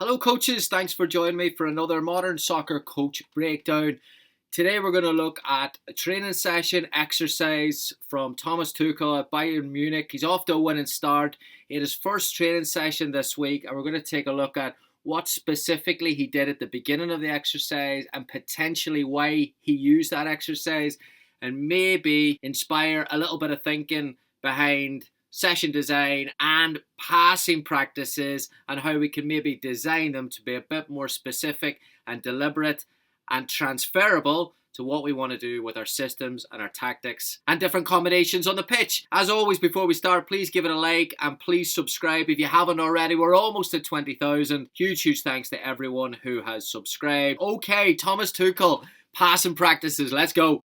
Hello coaches, thanks for joining me for another Modern Soccer Coach Breakdown. Today we're going to look at a training session exercise from Thomas Tuchel at Bayern Munich. He's off to a winning start in his first training session this week, and we're going to take a look at what specifically he did at the beginning of the exercise and potentially why he used that exercise, and maybe inspire a little bit of thinking behind session design and passing practices and how we can maybe design them to be a bit more specific and deliberate and transferable to what we want to do with our systems and our tactics and different combinations on the pitch. As always, before we start, please give it a like and please subscribe if you haven't already. We're almost at 20,000. Huge thanks to everyone who has subscribed. Okay, Thomas Tuchel, passing practices. Let's go.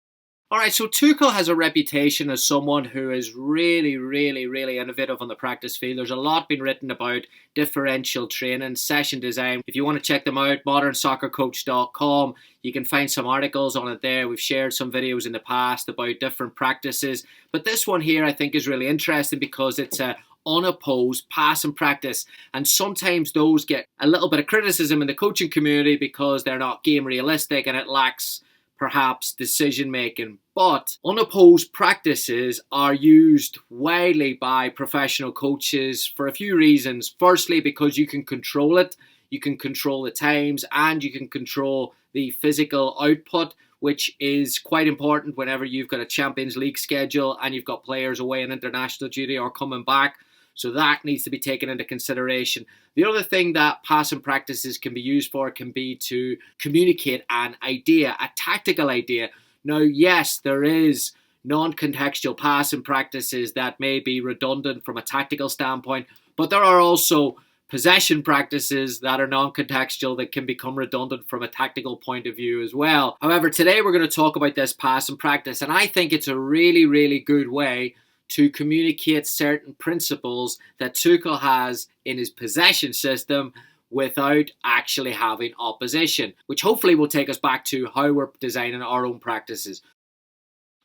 Alright, so Tuchel has a reputation as someone who is really innovative on the practice field. There's a lot been written about differential training, session design. If you want to check them out, modernsoccercoach.com. You can find some articles on it there. We've shared some videos in the past about different practices. But this one here I think is really interesting because it's a unopposed passing practice, and sometimes those get a little bit of criticism in the coaching community because they're not game realistic and it lacks perhaps decision making. But unopposed practices are used widely by professional coaches for a few reasons. Firstly, because you can control it, you can control the times, and you can control the physical output, which is quite important whenever you've got a Champions League schedule and you've got players away on international duty or coming back. So that needs to be taken into consideration. The other thing that passing practices can be used for can be to communicate an idea, a tactical idea. Now, yes, there is non-contextual passing practices that may be redundant from a tactical standpoint, but there are also possession practices that are non-contextual that can become redundant from a tactical point of view as well. However, today we're going to talk about this passing practice, and I think it's a really good way to communicate certain principles that Tuchel has in his possession system without actually having opposition, which hopefully will take us back to how we're designing our own practices.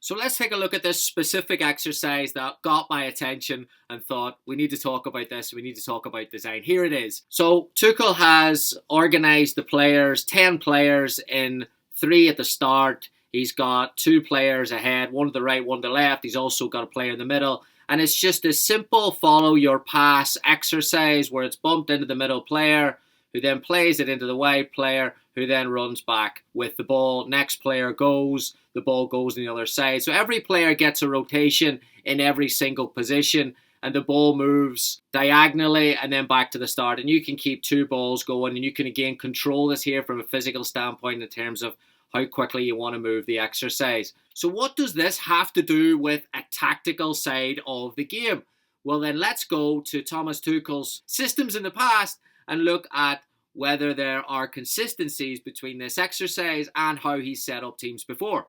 So let's take a look at this specific exercise that got my attention and thought, we need to talk about this, we need to talk about design. Here it is. So Tuchel has organised the players, 10 players in 3 at the start. He's got 2 players ahead, one to the right, one to the left. He's also got a player in the middle. And it's just a simple follow your pass exercise where it's bumped into the middle player, who then plays it into the wide player, who then runs back with the ball. Next player goes, the ball goes on the other side. So every player gets a rotation in every single position, and the ball moves diagonally and then back to the start. And you can keep 2 balls going, and you can again control this here from a physical standpoint in terms of how quickly you want to move the exercise. So what does this have to do with a tactical side of the game? Well, then let's go to Thomas Tuchel's systems in the past and look at whether there are consistencies between this exercise and how he set up teams before.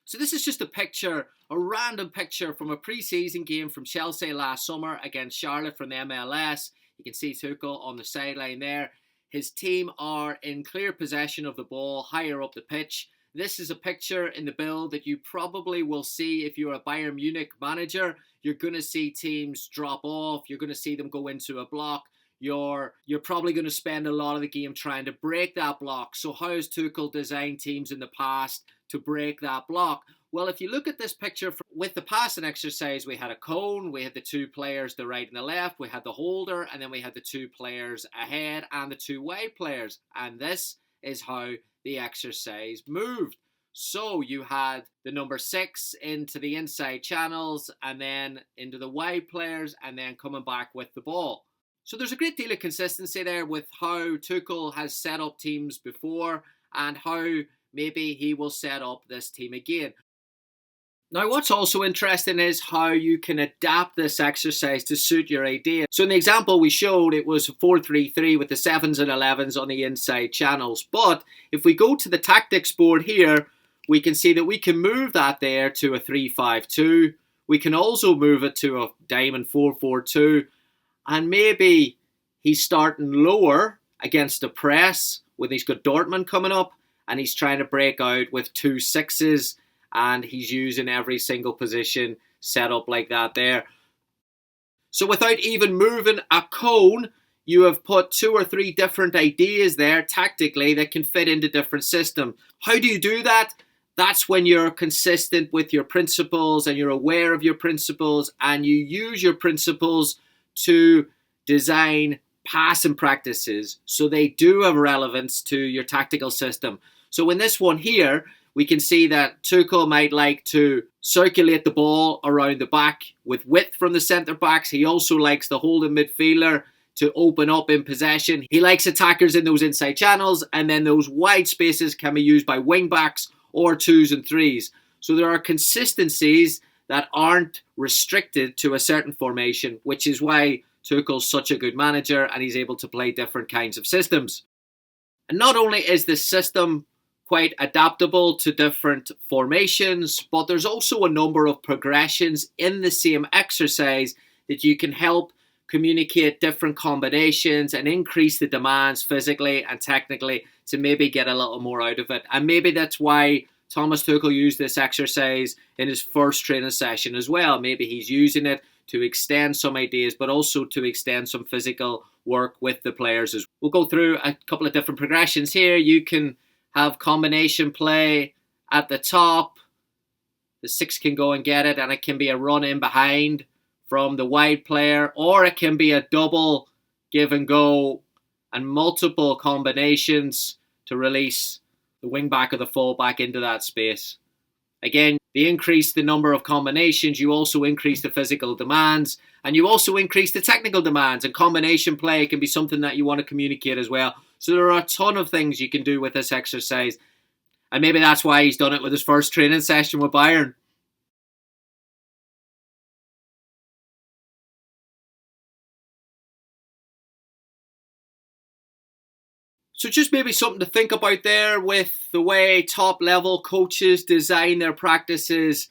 So this is just a picture, a random picture from a pre-season game from Chelsea last summer against Charlotte from the MLS. You can see Tuchel on the sideline there. His team are in clear possession of the ball higher up the pitch. This is a picture in the build that you probably will see if you're a Bayern Munich manager. You're going to see teams drop off. You're going to see them go into a block. You're probably going to spend a lot of the game trying to break that block. So how has Tuchel designed teams in the past to break that block? Well, if you look at this picture with the passing exercise, we had a cone, we had the 2 players, the right and the left, we had the holder, and then we had the 2 players ahead and the 2 wide players. And this is how the exercise moved. So you had the number 6 into the inside channels and then into the wide players and then coming back with the ball. So there's a great deal of consistency there with how Tuchel has set up teams before and how maybe he will set up this team again. Now, what's also interesting is how you can adapt this exercise to suit your idea. So in the example we showed, it was 4-3-3 with the 7s and 11s on the inside channels. But if we go to the tactics board here, we can see that we can move that there to a 3-5-2. We can also move it to a diamond 4-4-2. And maybe he's starting lower against the press when he's got Dortmund coming up. And he's trying to break out with 2 6s. And he's using every single position set up like that there. So without even moving a cone, you have put 2 or 3 different ideas there tactically that can fit into different systems. How do you do that? That's when you're consistent with your principles and you're aware of your principles and you use your principles to design passing practices so they do have relevance to your tactical system. So in this one here, we can see that Tuchel might like to circulate the ball around the back with width from the centre backs. He also likes the holding midfielder to open up in possession. He likes attackers in those inside channels, and then those wide spaces can be used by wing backs or 2s and 3s. So there are consistencies that aren't restricted to a certain formation, which is why Tuchel's such a good manager and he's able to play different kinds of systems. And not only is this system quite adaptable to different formations, but there's also a number of progressions in the same exercise that you can help communicate different combinations and increase the demands physically and technically to maybe get a little more out of it. And maybe that's why Thomas Tuchel used this exercise in his first training session as well. Maybe he's using it to extend some ideas, but also to extend some physical work with the players. We'll go through a couple of different progressions here. You can have combination play at the top. The 6 can go and get it, and it can be a run in behind from the wide player, or it can be a double give and go and multiple combinations to release the wing back or the full back into that space. Again, they increase the number of combinations, you also increase the physical demands, and you also increase the technical demands, and combination play can be something that you want to communicate as well. So there are a ton of things you can do with this exercise, and maybe that's why he's done it with his first training session with Bayern. So just maybe something to think about there with the way top level coaches design their practices.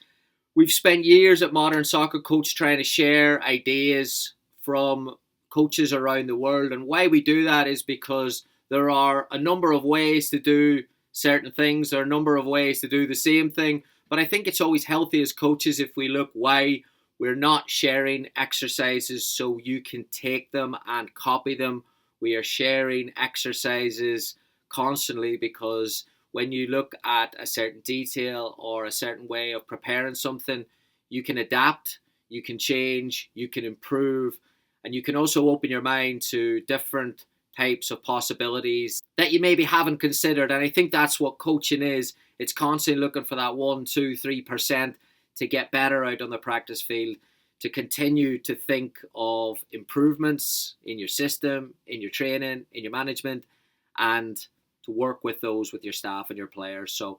We've spent years at Modern Soccer Coach trying to share ideas from coaches around the world. And why we do that is because there are a number of ways to do certain things. There are a number of ways to do the same thing. But I think it's always healthy as coaches if we look why we're not sharing exercises so you can take them and copy them. We are sharing exercises constantly because when you look at a certain detail or a certain way of preparing something, you can adapt, you can change, you can improve, and you can also open your mind to different types of possibilities that you maybe haven't considered. And I think that's what coaching is. It's constantly looking for that 1, 2, 3% to get better out on the practice field, to continue to think of improvements in your system, in your training, in your management, and to work with those with your staff and your players. So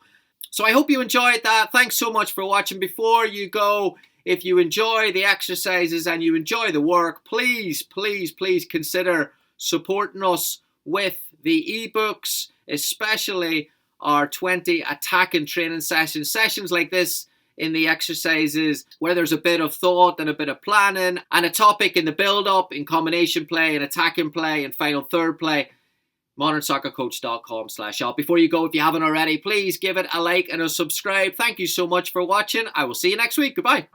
I hope you enjoyed that. Thanks so much for watching. Before you go, if you enjoy the exercises and you enjoy the work, please consider supporting us with the ebooks, especially our 20 attacking training sessions like this in the exercises where there's a bit of thought and a bit of planning and a topic in the build-up, in combination play and attacking play and final third play. modernsoccercoach.com/shop. Before you go, if you haven't already, please give it a like and a subscribe. Thank you so much for watching. I will see you next week. Goodbye.